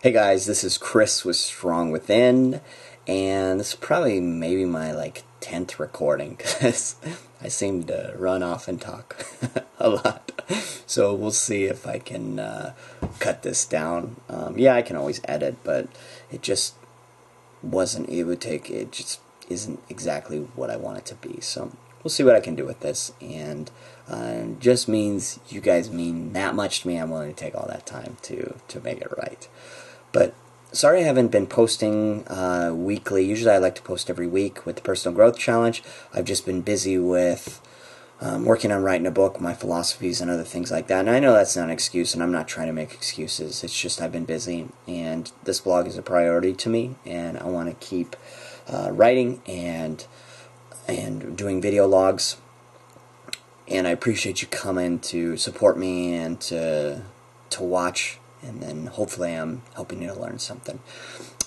Hey guys, this is Chris with Strong Within, and this is probably maybe my 10th recording because I seem to run off and talk a lot. So we'll see if I can cut this down. Yeah, I can always edit, but it just it just isn't exactly what I want it to be. So we'll see what I can do with this, and it just means you guys mean that much to me. I'm willing to take all that time to make it right. But sorry I haven't been posting weekly. Usually I like to post every week with the Personal Growth Challenge. I've just been busy with working on writing a book, my philosophies, and other things like that. And I know that's not an excuse, and I'm not trying to make excuses. It's just I've been busy, and this blog is a priority to me, and I want to keep writing and doing video logs. And I appreciate you coming to support me and to watch. And then hopefully I'm helping you to learn something.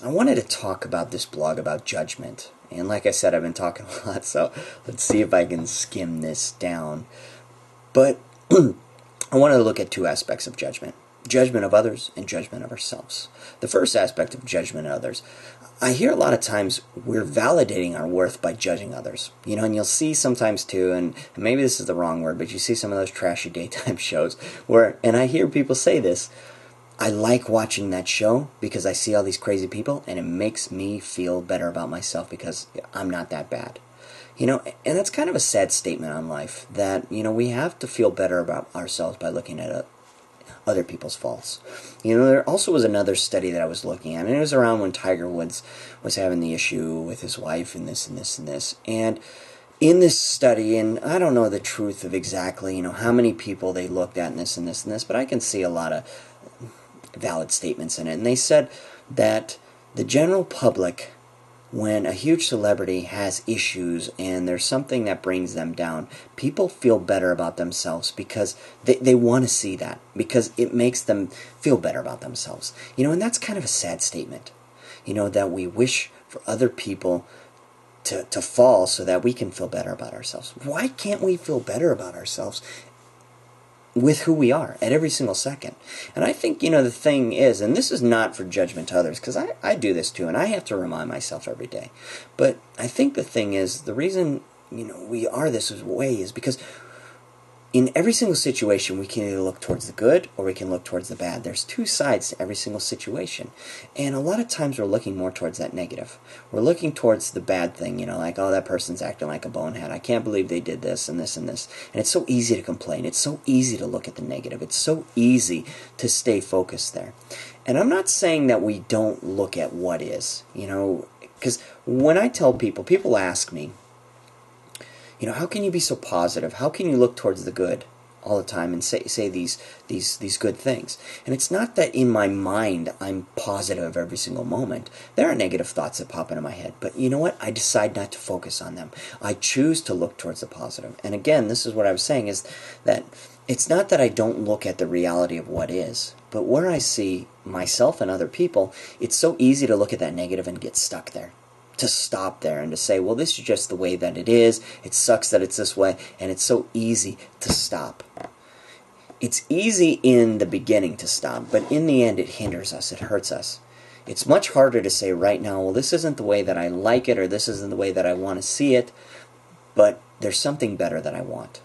I wanted to talk about this blog about judgment. And like I said, I've been talking a lot, so let's see if I can skim this down. But I wanted to look at two aspects of judgment. Judgment of others and judgment of ourselves. The first aspect of judgment of others. I hear a lot of times we're validating our worth by judging others. You know, and you'll see sometimes too, and maybe this is the wrong word, but you see some of those trashy daytime shows where, and I hear people say this, I like watching that show because I see all these crazy people and it makes me feel better about myself because I'm not that bad. You know, and that's kind of a sad statement on life that, you know, we have to feel better about ourselves by looking at other people's faults. You know, there also was another study that I was looking at, and it was around when Tiger Woods was having the issue with his wife and this and this and this. And in this study, and I don't know the truth of exactly, you know, how many people they looked at and this and this and this, but I can see a lot of valid statements in it. And they said that the general public, when a huge celebrity has issues and there's something that brings them down, people feel better about themselves because they want to see that, because it makes them feel better about themselves. You know, and that's kind of a sad statement, you know, that we wish for other people to fall so that we can feel better about ourselves. Why can't we feel better about ourselves with who we are at every single second? And I think, you know, the thing is, and this is not for judgment to others, because I do this too, and I have to remind myself every day. But I think the thing is, the reason, you know, we are this way is because in every single situation, we can either look towards the good or we can look towards the bad. There's two sides to every single situation. And a lot of times we're looking more towards that negative. We're looking towards the bad thing, you know, like, oh, that person's acting like a bonehead. I can't believe they did this and this and this. And it's so easy to complain. It's so easy to look at the negative. It's so easy to stay focused there. And I'm not saying that we don't look at what is, you know, because when I tell people, people ask me, you know, how can you be so positive? How can you look towards the good all the time and say these good things? And it's not that in my mind I'm positive every single moment. There are negative thoughts that pop into my head, but you know what? I decide not to focus on them. I choose to look towards the positive. And again, this is what I was saying, is that it's not that I don't look at the reality of what is, but where I see myself and other people, it's so easy to look at that negative and get stuck there. To stop there and to say, well, this is just the way that it is. It sucks that it's this way, and it's so easy to stop. It's easy in the beginning to stop, but in the end it hinders us, it hurts us. It's much harder to say right now, well, this isn't the way that I like it, or this isn't the way that I want to see it, but there's something better that I want.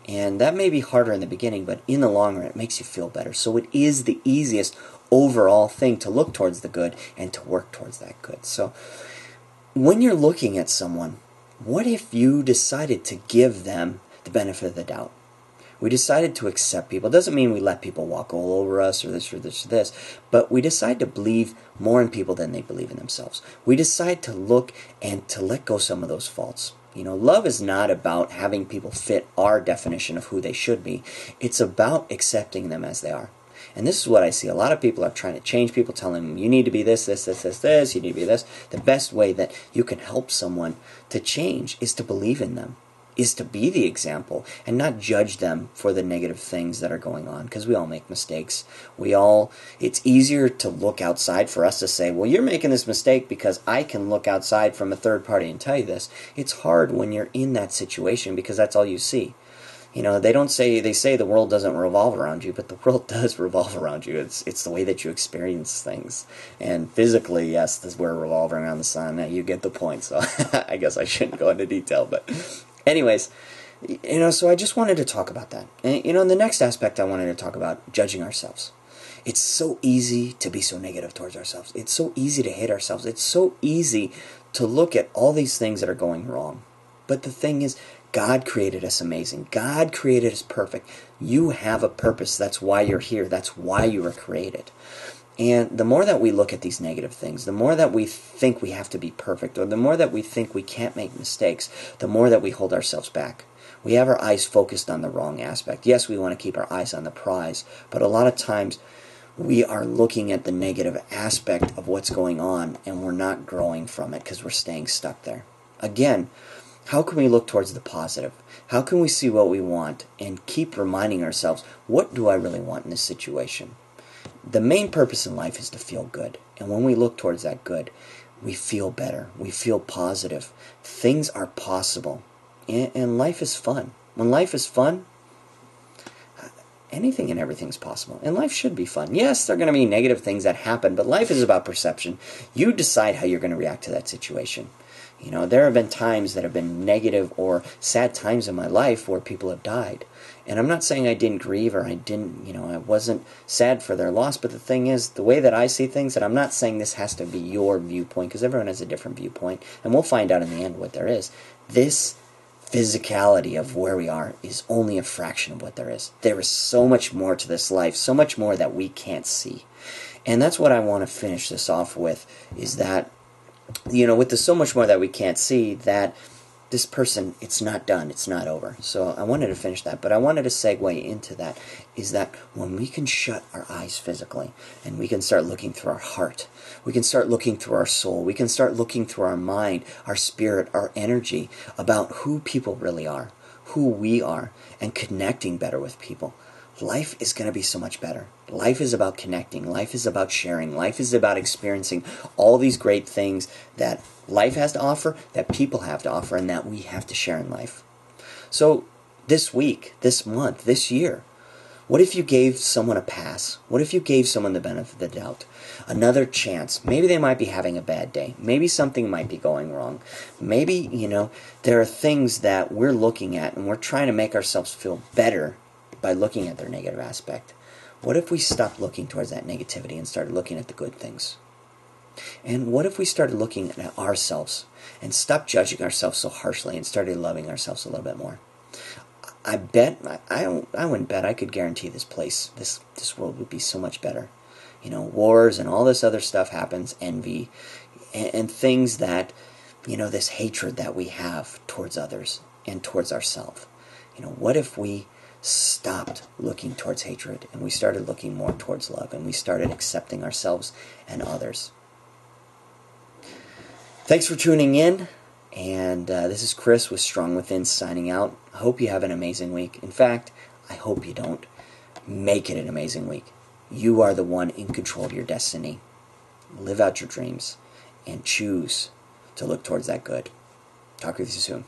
And that may be harder in the beginning, but in the long run it makes you feel better. So it is the easiest overall thing to look towards the good and to work towards that good. So when you're looking at someone, what if you decided to give them the benefit of the doubt? We decided to accept people. It doesn't mean we let people walk all over us or this or this or this, but we decide to believe more in people than they believe in themselves. We decide to look and to let go some of those faults. You know, love is not about having people fit our definition of who they should be. It's about accepting them as they are. And this is what I see. A lot of people are trying to change people, telling them, you need to be this, this, this, this, this, you need to be this. The best way that you can help someone to change is to believe in them, is to be the example, and not judge them for the negative things that are going on, because we all make mistakes. It's easier to look outside for us to say, well, you're making this mistake because I can look outside from a third party and tell you this. It's hard when you're in that situation because that's all you see. They say the world doesn't revolve around you, but the world does revolve around you. It's the way that you experience things. And physically, yes, we're revolving around the sun. You get the point, so I guess I shouldn't go into detail. But anyways, so I just wanted to talk about that. And, in the next aspect, I wanted to talk about judging ourselves. It's so easy to be so negative towards ourselves. It's so easy to hate ourselves. It's so easy to look at all these things that are going wrong. But the thing is, God created us amazing. God created us perfect. You have a purpose. That's why you're here. That's why you were created. And the more that we look at these negative things, the more that we think we have to be perfect, or the more that we think we can't make mistakes, the more that we hold ourselves back. We have our eyes focused on the wrong aspect. Yes, we want to keep our eyes on the prize, but a lot of times we are looking at the negative aspect of what's going on, and we're not growing from it because we're staying stuck there. Again, how can we look towards the positive? How can we see what we want and keep reminding ourselves, what do I really want in this situation? The main purpose in life is to feel good. And when we look towards that good, we feel better. We feel positive. Things are possible. And life is fun. When life is fun, anything and everything's possible. And life should be fun. Yes, there are going to be negative things that happen, but life is about perception. You decide how you're going to react to that situation. There have been times that have been negative or sad times in my life where people have died. And I'm not saying I didn't grieve or I wasn't sad for their loss, but the thing is, the way that I see things, and I'm not saying this has to be your viewpoint, because everyone has a different viewpoint, and we'll find out in the end what there is. This physicality of where we are is only a fraction of what there is. There is so much more to this life, so much more that we can't see. And that's what I want to finish this off with, is that, with the so much more that we can't see, that this person, it's not done, it's not over. So I wanted to finish that, but I wanted to segue into that, is that when we can shut our eyes physically, and we can start looking through our heart, we can start looking through our soul, we can start looking through our mind, our spirit, our energy, about who people really are, who we are, and connecting better with people, life is going to be so much better. Life is about connecting. Life is about sharing. Life is about experiencing all these great things that life has to offer, that people have to offer, and that we have to share in life. So this week, this month, this year, what if you gave someone a pass? What if you gave someone the benefit of the doubt? Another chance. Maybe they might be having a bad day. Maybe something might be going wrong. Maybe, there are things that we're looking at and we're trying to make ourselves feel better by looking at their negative aspect. What if we stopped looking towards that negativity and started looking at the good things? And what if we started looking at ourselves and stopped judging ourselves so harshly and started loving ourselves a little bit more? I wouldn't bet, I could guarantee this world would be so much better. Wars and all this other stuff happens, envy, and things that, this hatred that we have towards others and towards ourselves. What if we stopped looking towards hatred and we started looking more towards love, and we started accepting ourselves and others? Thanks for tuning in, and this is Chris with Strong Within signing out. I hope you have an amazing week. In fact, I hope you don't. Make it an amazing week. You are the one in control of your destiny. Live out your dreams and choose to look towards that good. Talk with you soon.